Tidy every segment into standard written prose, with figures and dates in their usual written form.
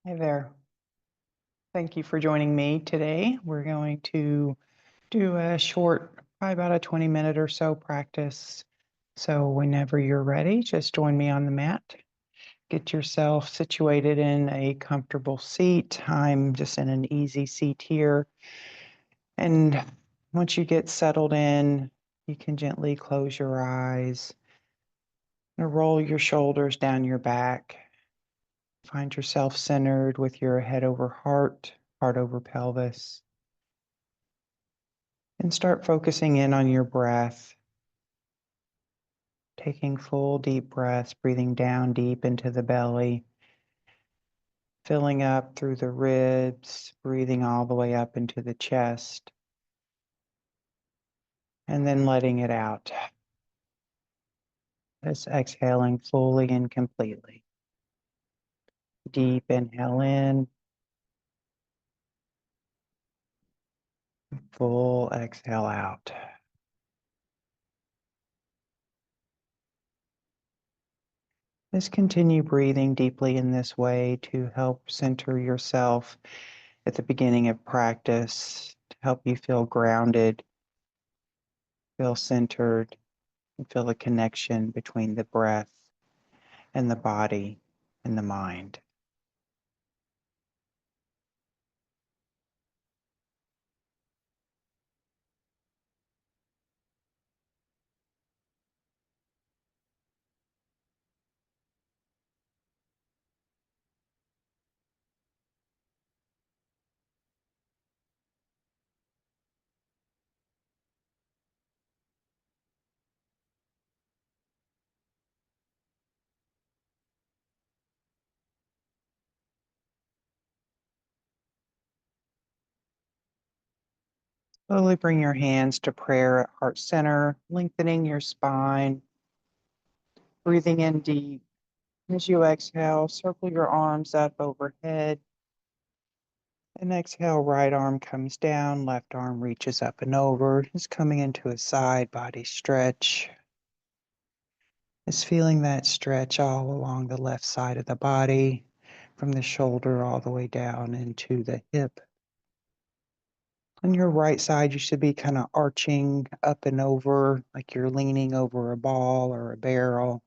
Hey there. Thank you for joining me today. We're going to do a short, probably about a 20-minute or so practice. So whenever you're ready, just join me on the mat. Get yourself situated in a comfortable seat. I'm just in an easy seat here. And once you get settled in, you can gently close your eyes and roll your shoulders down your back. Find yourself centered with your head over heart, heart over pelvis. And start focusing in on your breath, taking full deep breaths, breathing down deep into the belly, filling up through the ribs, breathing all the way up into the chest, and then letting it out. Just exhaling fully and completely. Deep inhale in, full exhale out. Just continue breathing deeply in this way to help center yourself at the beginning of practice, to help you feel grounded, feel centered, and feel the connection between the breath and the body and the mind. Slowly bring your hands to prayer at heart center, lengthening your spine, breathing in deep. As you exhale, circle your arms up overhead. And exhale, right arm comes down, left arm reaches up and over. Just coming into a side body stretch. Just feeling that stretch all along the left side of the body, from the shoulder all the way down into the hip. On your right side, you should be kind of arching up and over, like you're leaning over a ball or a barrel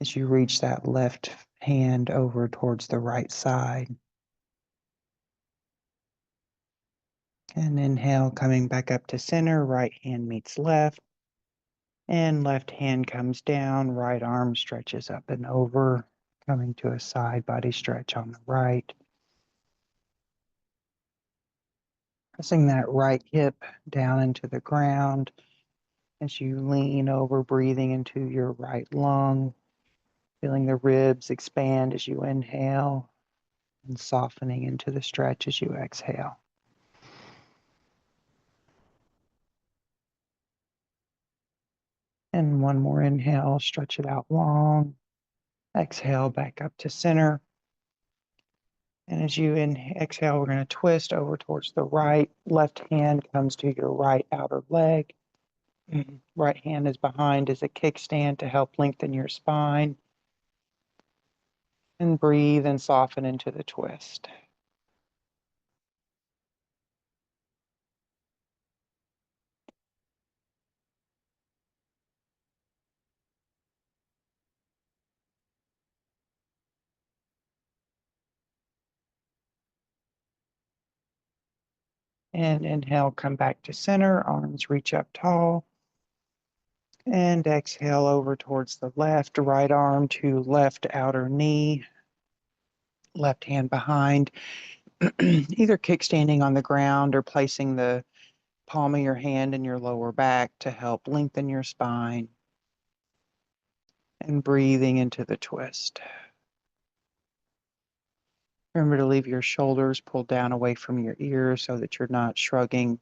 as you reach that left hand over towards the right side. And inhale, coming back up to center, right hand meets left, and left hand comes down, right arm stretches up and over, coming to a side body stretch on the right. Pressing that right hip down into the ground as you lean over, breathing into your right lung, feeling the ribs expand as you inhale and softening into the stretch as you exhale. And one more inhale, stretch it out long. Exhale back up to center. And as you exhale, we're going to twist over towards the right. Left hand comes to your right outer leg. Right hand is behind as a kickstand to help lengthen your spine. And breathe and soften into the twist. And inhale, come back to center, arms reach up tall. And exhale over towards the left, right arm to left outer knee, left hand behind, either kickstanding on the ground or placing the palm of your hand in your lower back to help lengthen your spine. And breathing into the twist. Remember to leave your shoulders pulled down away from your ears so that you're not shrugging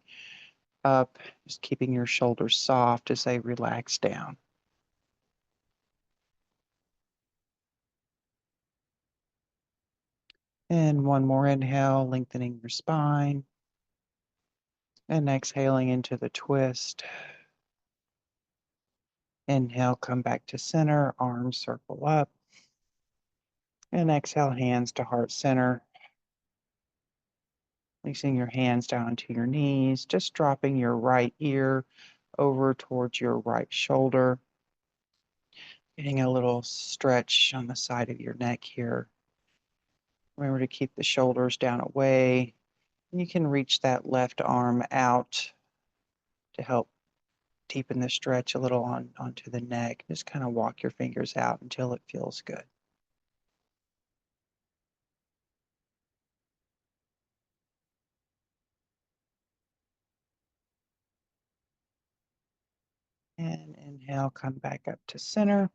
up, just keeping your shoulders soft as they relax down. And one more inhale, lengthening your spine. And exhaling into the twist. Inhale, come back to center, arms circle up. And exhale, hands to heart center. Placing your hands down to your knees, just dropping your right ear over towards your right shoulder. Getting a little stretch on the side of your neck here. Remember to keep the shoulders down away. You can reach that left arm out to help deepen the stretch a little onto the neck. Just kind of walk your fingers out until it feels good. And inhale, come back up to center.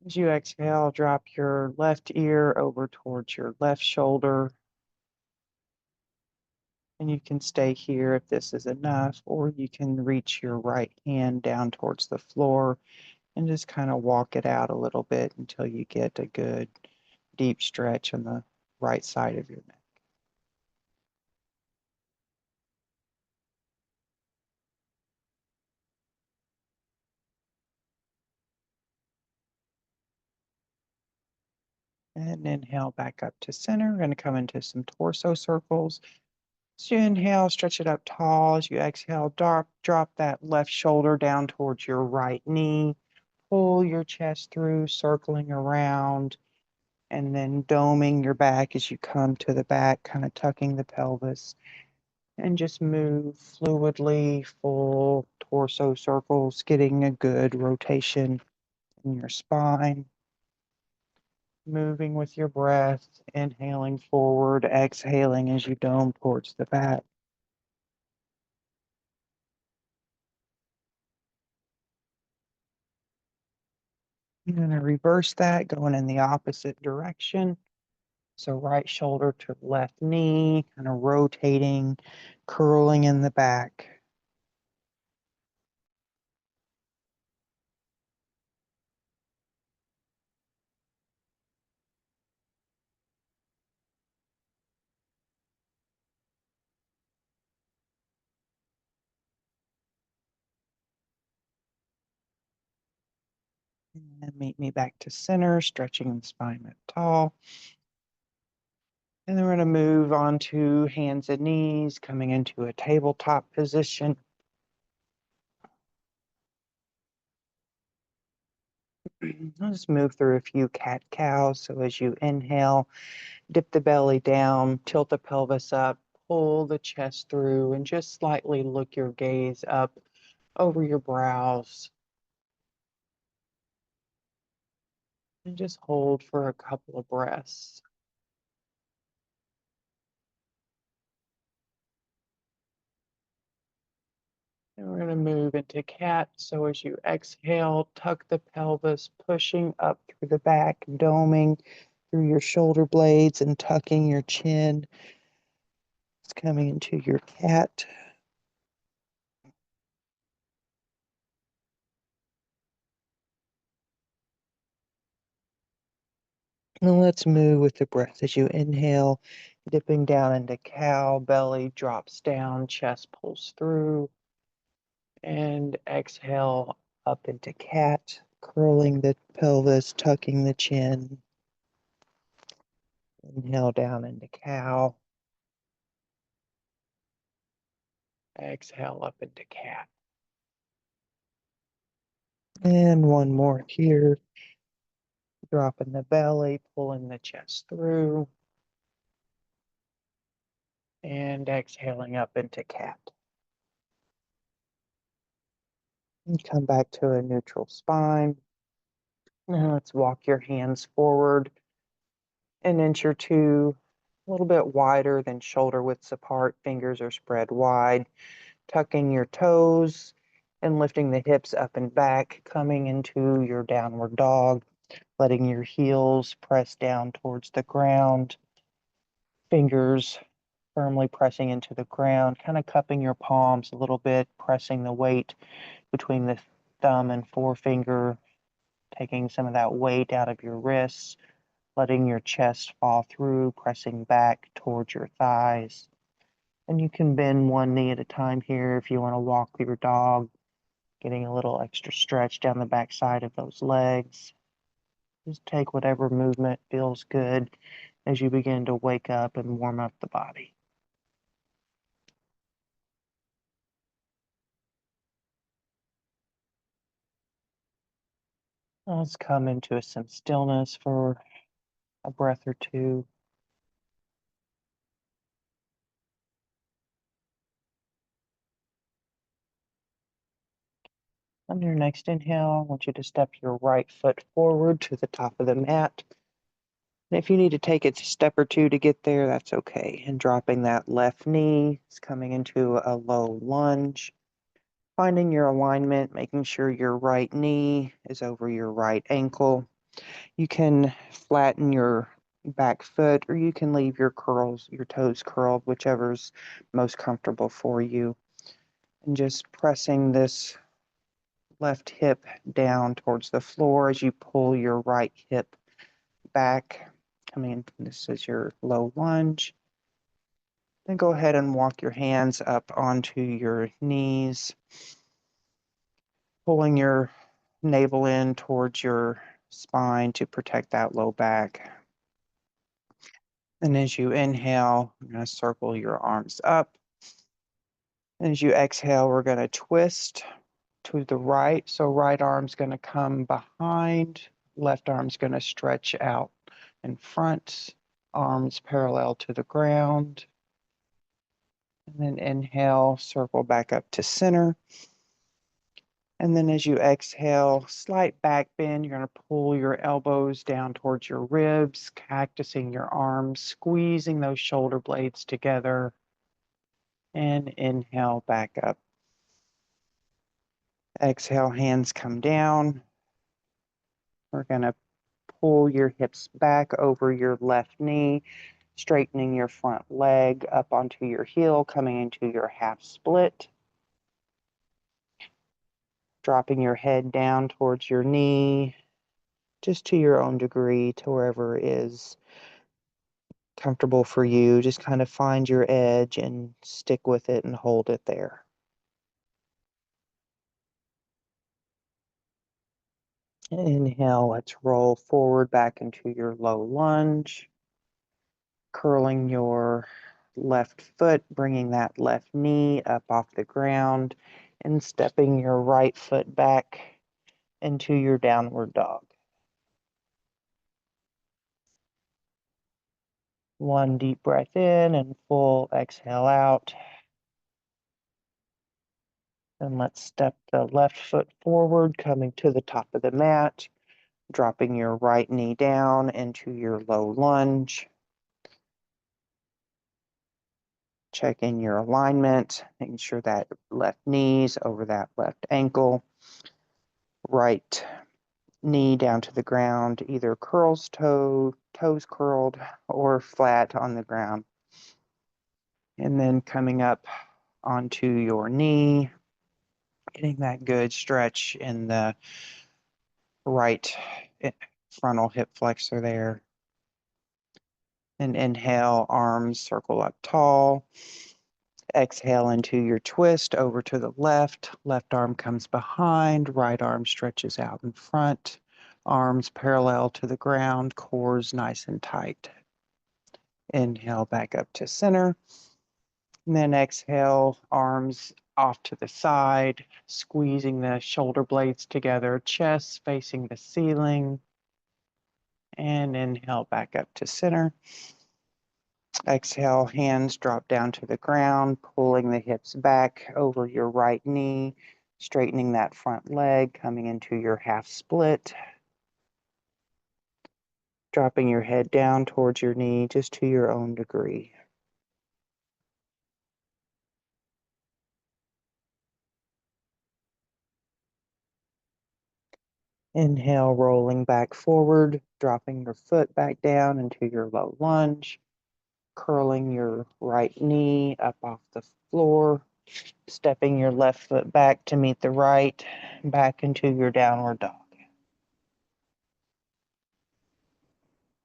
As you exhale, drop your left ear over towards your left shoulder. And you can stay here if this is enough, or you can reach your right hand down towards the floor and just kind of walk it out a little bit until you get a good deep stretch on the right side of your neck. And inhale back up to center. We're going to come into some torso circles. As you inhale, stretch it up tall. As you exhale, drop that left shoulder down towards your right knee. Pull your chest through, circling around, and then doming your back as you come to the back, kind of tucking the pelvis. And just move fluidly, full torso circles, getting a good rotation in your spine. Moving with your breath, inhaling forward, exhaling as you dome towards the back. You're going to reverse that, going in the opposite direction. So right shoulder to left knee, kind of rotating, curling in the back. And meet me back to center, stretching the spine up tall. And then we're going to move on to hands and knees, coming into a tabletop position. I'll just move through a few cat-cows. So as you inhale, dip the belly down, tilt the pelvis up, pull the chest through, and just slightly look your gaze up over your brows. And just hold for a couple of breaths. And we're going to move into cat. So as you exhale, tuck the pelvis, pushing up through the back, doming through your shoulder blades and tucking your chin. It's coming into your cat. And let's move with the breath as you inhale, dipping down into cow, belly drops down, chest pulls through. And exhale up into cat, curling the pelvis, tucking the chin. Inhale down into cow. Exhale up into cat. And one more here. Dropping the belly, pulling the chest through. And exhaling up into cat. And come back to a neutral spine. Now let's walk your hands forward an inch or two, a little bit wider than shoulder widths apart. Fingers are spread wide. Tucking your toes and lifting the hips up and back, coming into your downward dog, letting your heels press down towards the ground, fingers firmly pressing into the ground, kind of cupping your palms a little bit, pressing the weight between the thumb and forefinger, taking some of that weight out of your wrists, letting your chest fall through, pressing back towards your thighs. And you can bend one knee at a time here if you want to walk your dog, getting a little extra stretch down the back side of those legs. Just take whatever movement feels good as you begin to wake up and warm up the body. Let's come into some stillness for a breath or two. On your next inhale, I want you to step your right foot forward to the top of the mat. And if you need to take it a step or two to get there, that's okay. And dropping that left knee, is coming into a low lunge. Finding your alignment, making sure your right knee is over your right ankle. You can flatten your back foot or you can leave your toes curled, whichever's most comfortable for you. And just pressing this left hip down towards the floor as you pull your right hip back. This is your low lunge. Then go ahead and walk your hands up onto your knees, pulling your navel in towards your spine to protect that low back. And as you inhale, you're going to circle your arms up. And as you exhale, we're going to twist to the right. So right arm's going to come behind, left arm's going to stretch out in front, arms parallel to the ground. And then inhale, circle back up to center. And then as you exhale, slight back bend, you're going to pull your elbows down towards your ribs, cactusing your arms, squeezing those shoulder blades together. And inhale back up. Exhale, hands come down. We're going to pull your hips back over your left knee, straightening your front leg up onto your heel, coming into your half split. Dropping your head down towards your knee, just to your own degree, to wherever is comfortable for you. Just kind of find your edge and stick with it and hold it there. Inhale, let's roll forward back into your low lunge. Curling your left foot, bringing that left knee up off the ground, and stepping your right foot back into your downward dog. One deep breath in and full exhale out. And let's step the left foot forward, coming to the top of the mat, dropping your right knee down into your low lunge. Checking your alignment, making sure that left knee's over that left ankle. Right knee down to the ground, either toes curled or flat on the ground. And then coming up onto your knee, getting that good stretch in the right frontal hip flexor there. And inhale, arms circle up tall. Exhale into your twist over to the left. Left arm comes behind, right arm stretches out in front. Arms parallel to the ground, cores nice and tight. Inhale back up to center. And then exhale, arms off to the side, squeezing the shoulder blades together, chest facing the ceiling. And inhale back up to center. Exhale, hands drop down to the ground, pulling the hips back over your right knee, straightening that front leg, coming into your half split. Dropping your head down towards your knee, just to your own degree. Inhale, rolling back forward, dropping your foot back down into your low lunge, curling your right knee up off the floor, stepping your left foot back to meet the right, back into your downward dog.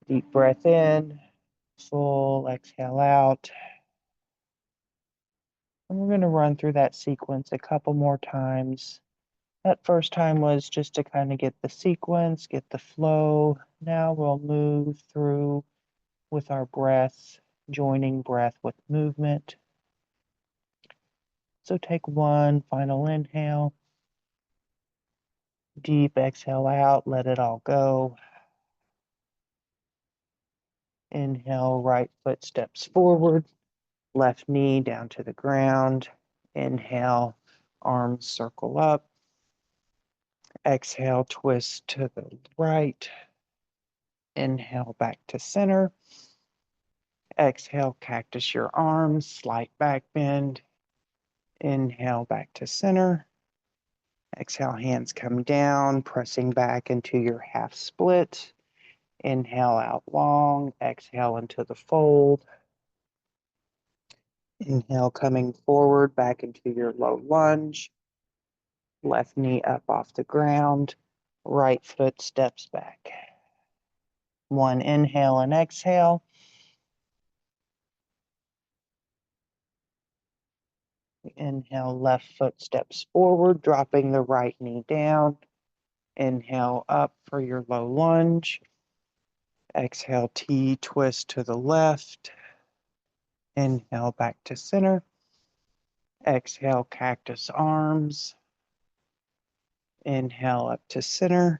Deep breath in, full exhale out. And we're going to run through that sequence a couple more times. That first time was just to kind of get the sequence, get the flow. Now we'll move through with our breath, joining breath with movement. So take one final inhale. Deep exhale out, let it all go. Inhale, right foot steps forward, left knee down to the ground. Inhale, arms circle up. Exhale, twist to the right. Inhale, back to center. Exhale, cactus your arms, slight back bend. Inhale, back to center. Exhale, hands come down, pressing back into your half split. Inhale out long, exhale into the fold. Inhale, coming forward, back into your low lunge. Left knee up off the ground. Right foot steps back. One inhale and exhale. Inhale, left foot steps forward, dropping the right knee down. Inhale up for your low lunge. Exhale, T twist to the left. Inhale, back to center. Exhale, cactus arms. Inhale up to center.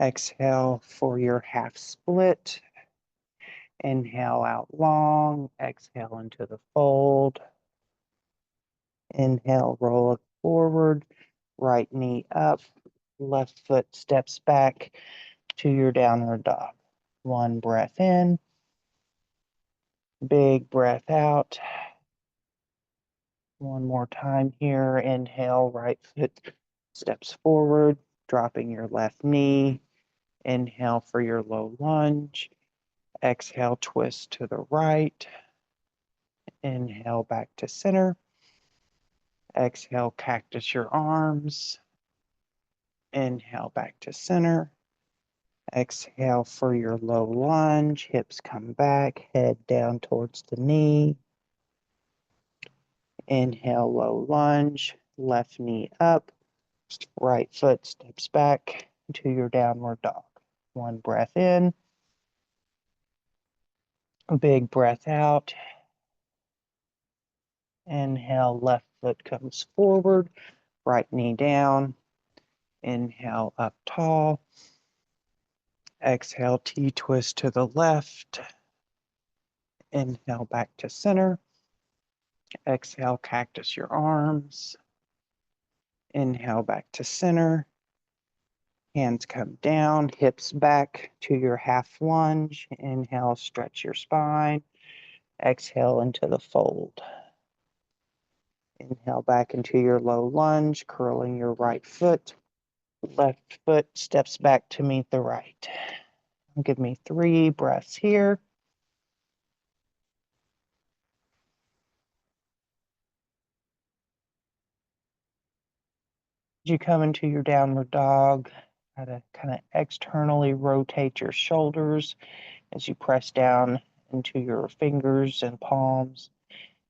Exhale for your half split. Inhale out long. Exhale into the fold. Inhale, roll it forward. Right knee up. Left foot steps back to your downward dog. One breath in. Big breath out. One more time here. Inhale, right foot steps forward, dropping your left knee. Inhale for your low lunge. Exhale, twist to the right. Inhale, back to center. Exhale, cactus your arms. Inhale, back to center. Exhale for your low lunge. Hips come back, head down towards the knee. Inhale, low lunge. Left knee up. Right foot steps back to your downward dog. One breath in. Big breath out. Inhale, left foot comes forward. Right knee down. Inhale, up tall. Exhale, T-twist to the left. Inhale, back to center. Exhale, cactus your arms. Inhale, back to center. Hands come down, hips back to your half lunge. Inhale, stretch your spine. Exhale into the fold. Inhale back into your low lunge, curling your right foot. Left foot steps back to meet the right. Give me 3 breaths here. As you come into your downward dog, try to kind of externally rotate your shoulders as you press down into your fingers and palms.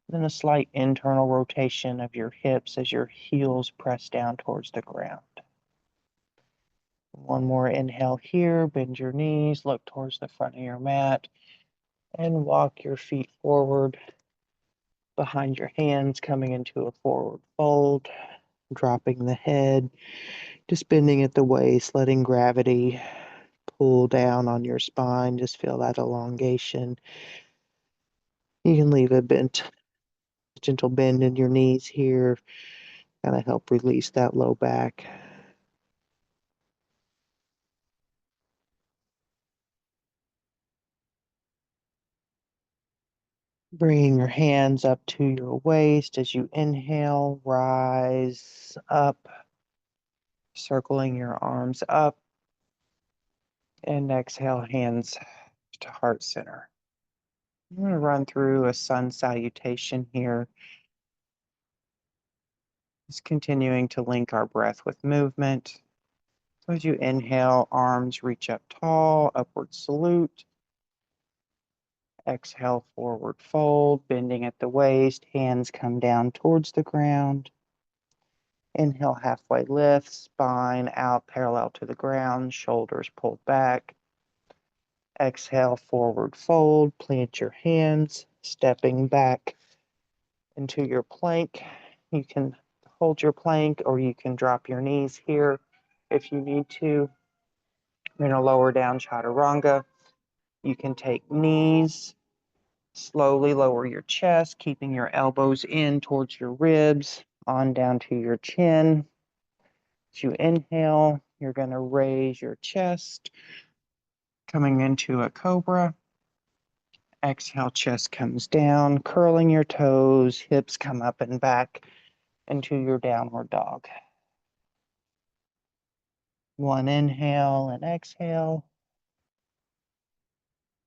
Then a slight internal rotation of your hips as your heels press down towards the ground. One more inhale here, bend your knees, look towards the front of your mat, and walk your feet forward behind your hands, coming into a forward fold, dropping the head, just bending at the waist, letting gravity pull down on your spine. Just feel that elongation. You can leave a gentle bend in your knees here, kind of help release that low back. Bringing your hands up to your waist as you inhale, rise up, circling your arms up, and exhale, hands to heart center. I'm going to run through a sun salutation here. Just continuing to link our breath with movement. So as you inhale, arms reach up tall, upward salute. Exhale, forward fold, bending at the waist, hands come down towards the ground. Inhale, halfway lift, spine out parallel to the ground, shoulders pulled back. Exhale, forward fold, plant your hands, stepping back into your plank. You can hold your plank or you can drop your knees here. if you need to. You're going to lower down chaturanga. You can take knees, slowly lower your chest, keeping your elbows in towards your ribs, on down to your chin. As you inhale, you're going to raise your chest, coming into a cobra. Exhale, chest comes down, curling your toes, hips come up and back into your downward dog. One inhale and exhale.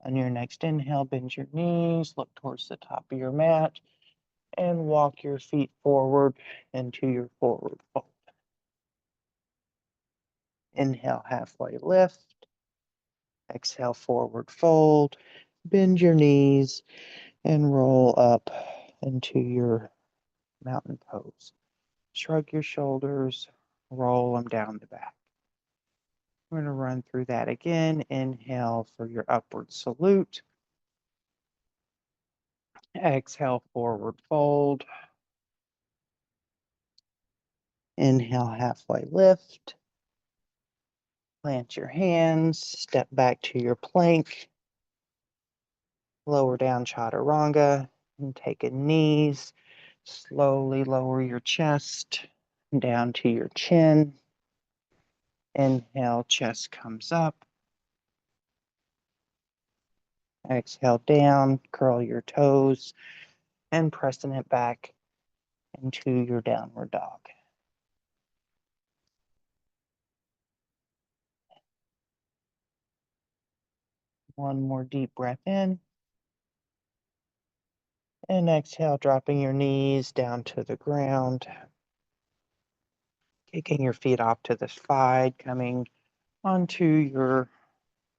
On your next inhale, bend your knees, look towards the top of your mat, and walk your feet forward into your forward fold. Inhale, halfway lift. Exhale, forward fold. Bend your knees and roll up into your mountain pose. Shrug your shoulders, roll them down the back. We're going to run through that again. Inhale for your upward salute. Exhale, forward fold. Inhale, halfway lift. Plant your hands, step back to your plank. Lower down chaturanga and take a knees. Slowly lower your chest down to your chin. Inhale, chest comes up. Exhale down, curl your toes, and pressing it back into your downward dog. One more deep breath in. And exhale, dropping your knees down to the ground. Kicking your feet off to the side, coming onto your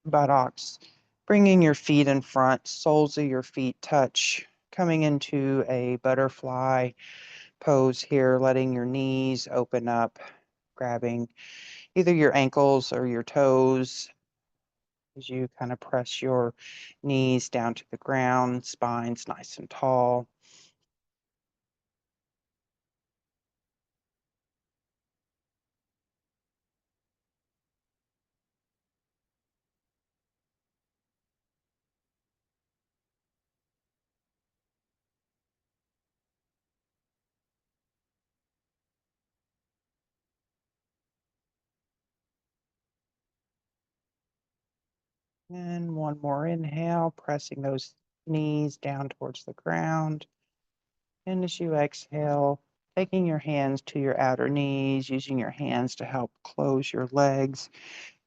buttocks. Bringing your feet in front, soles of your feet touch. Coming into a butterfly pose here, letting your knees open up. Grabbing either your ankles or your toes as you kind of press your knees down to the ground, spine's nice and tall. And one more inhale, pressing those knees down towards the ground. And as you exhale, taking your hands to your outer knees, using your hands to help close your legs,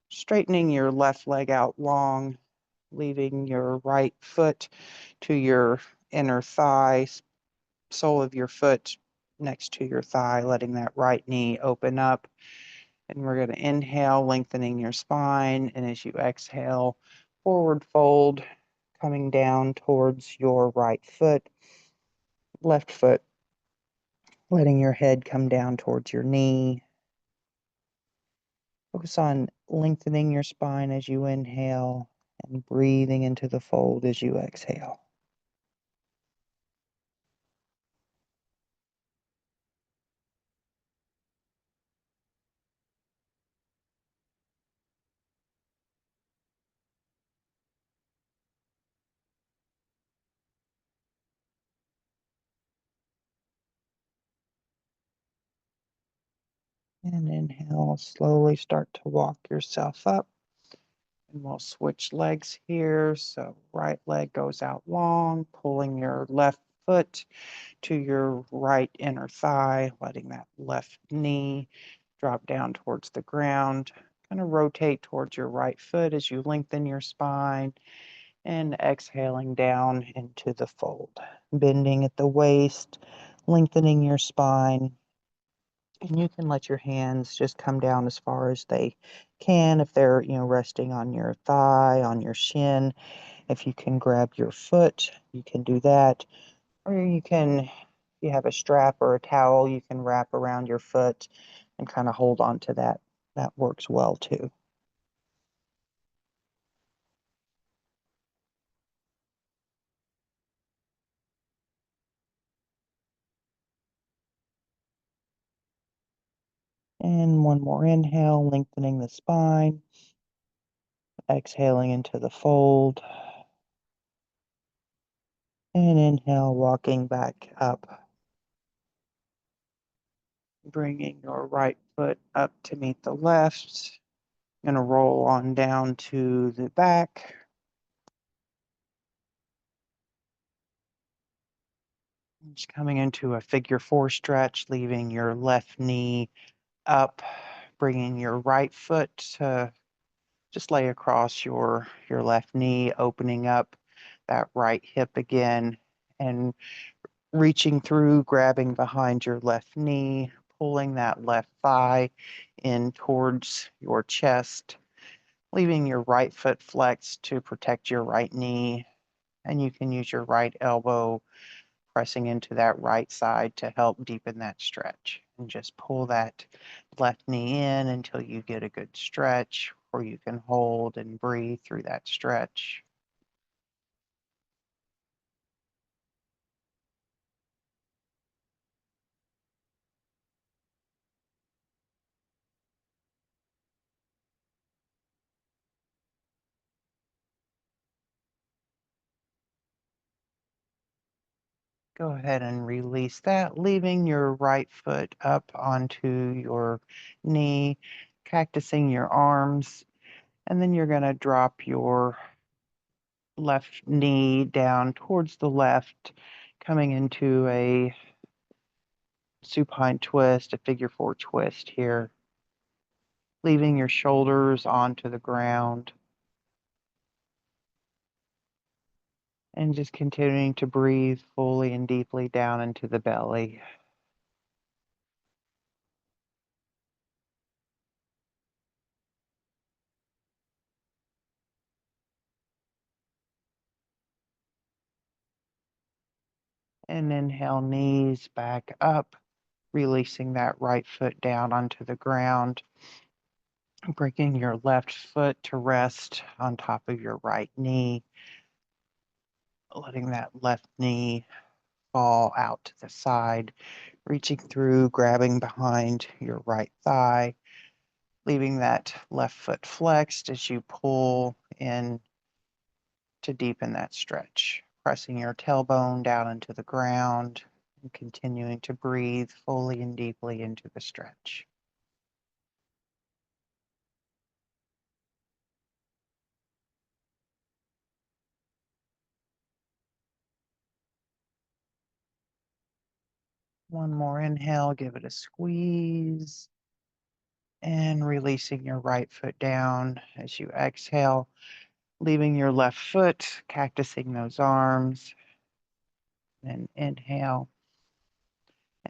straightening your left leg out long, leaving your right foot to your inner thigh, sole of your foot next to your thigh, letting that right knee open up. And we're going to inhale, lengthening your spine. And as you exhale, forward fold, coming down towards your right foot, left foot, letting your head come down towards your knee. Focus on lengthening your spine as you inhale and breathing into the fold as you exhale. And inhale, slowly start to walk yourself up. And we'll switch legs here. So right leg goes out long, pulling your left foot to your right inner thigh, letting that left knee drop down towards the ground. Kind of rotate towards your right foot as you lengthen your spine and exhaling down into the fold. Bending at the waist, lengthening your spine. And you can let your hands just come down as far as they can. If they're, resting on your thigh, on your shin. If you can grab your foot, you can do that. Or you can, if you have a strap or a towel, you can wrap around your foot and kind of hold on to that. That works well too. And one more inhale, lengthening the spine. Exhaling into the fold. And inhale, walking back up. Bringing your right foot up to meet the left. Going to roll on down to the back. Just coming into a figure four stretch, leaving your left knee up, bringing your right foot to just lay across your left knee, opening up that right hip again, and reaching through, grabbing behind your left knee, pulling that left thigh in towards your chest, leaving your right foot flexed to protect your right knee. And you can use your right elbow pressing into that right side to help deepen that stretch. And just pull that left knee in until you get a good stretch, or you can hold and breathe through that stretch. Go ahead and release that, leaving your right foot up onto your knee, cactusing your arms, and then you're going to drop your left knee down towards the left, coming into a supine twist, a figure four twist here, leaving your shoulders onto the ground, and just continuing to breathe fully and deeply down into the belly. And inhale, knees back up, releasing that right foot down onto the ground, bringing your left foot to rest on top of your right knee, letting that left knee fall out to the side, reaching through, grabbing behind your right thigh, leaving that left foot flexed as you pull in to deepen that stretch, pressing your tailbone down into the ground and continuing to breathe fully and deeply into the stretch. One more inhale, give it a squeeze, and releasing your right foot down as you exhale, leaving your left foot, cactusing those arms, and inhale,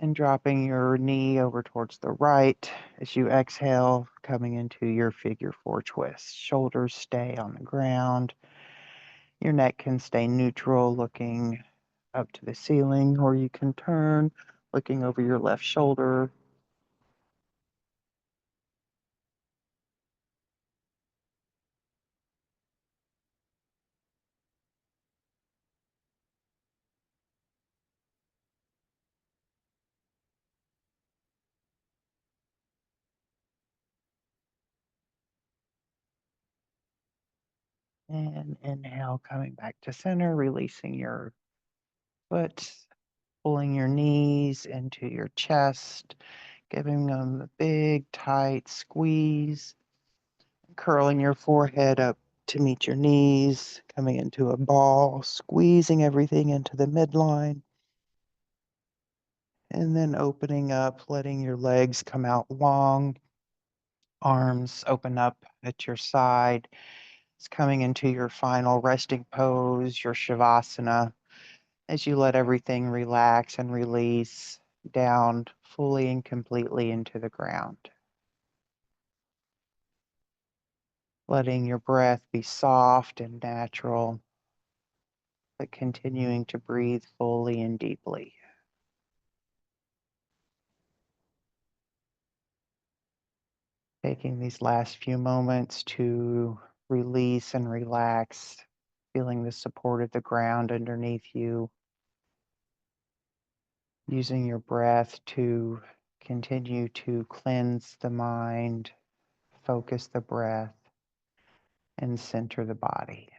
and dropping your knee over towards the right as you exhale, coming into your figure four twist. Shoulders stay on the ground. Your neck can stay neutral, looking up to the ceiling, or you can turn, looking over your left shoulder. And inhale, coming back to center, releasing your foot, pulling your knees into your chest, giving them a big, tight squeeze, curling your forehead up to meet your knees, coming into a ball, squeezing everything into the midline, and then opening up, letting your legs come out long, arms open up at your side. It's coming into your final resting pose, your Shavasana, as you let everything relax and release down fully and completely into the ground. Letting your breath be soft and natural, but continuing to breathe fully and deeply. Taking these last few moments to release and relax, feeling the support of the ground underneath you, using your breath to Continue to cleanse the mind, focus the breath, and center the body.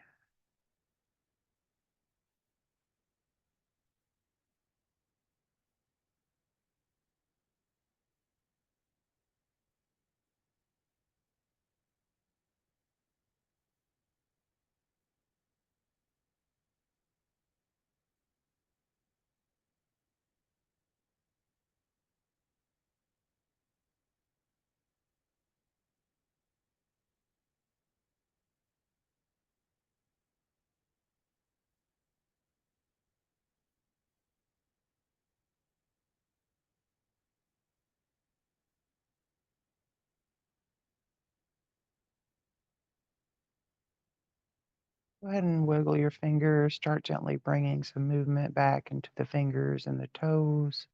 Go ahead and wiggle your fingers. Start gently bringing some movement back into the fingers and the toes.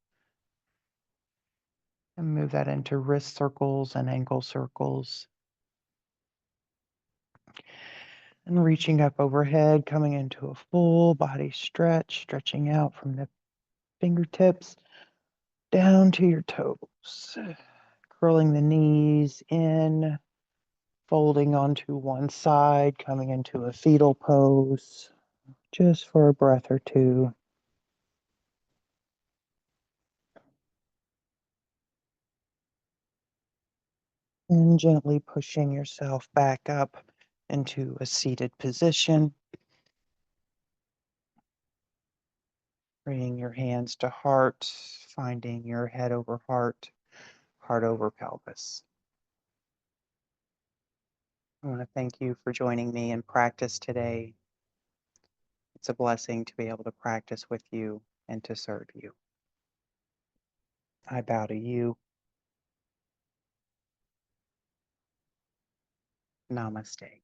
And move that into wrist circles and ankle circles. And reaching up overhead, coming into a full body stretch, stretching out from the fingertips down to your toes. Curling the knees in, folding onto one side, coming into a fetal pose, just for a breath or two. And gently pushing yourself back up into a seated position. Bringing your hands to heart, finding your head over heart, heart over pelvis. I want to thank you for joining me in practice today. It's a blessing to be able to practice with you and to serve you. I bow to you. Namaste.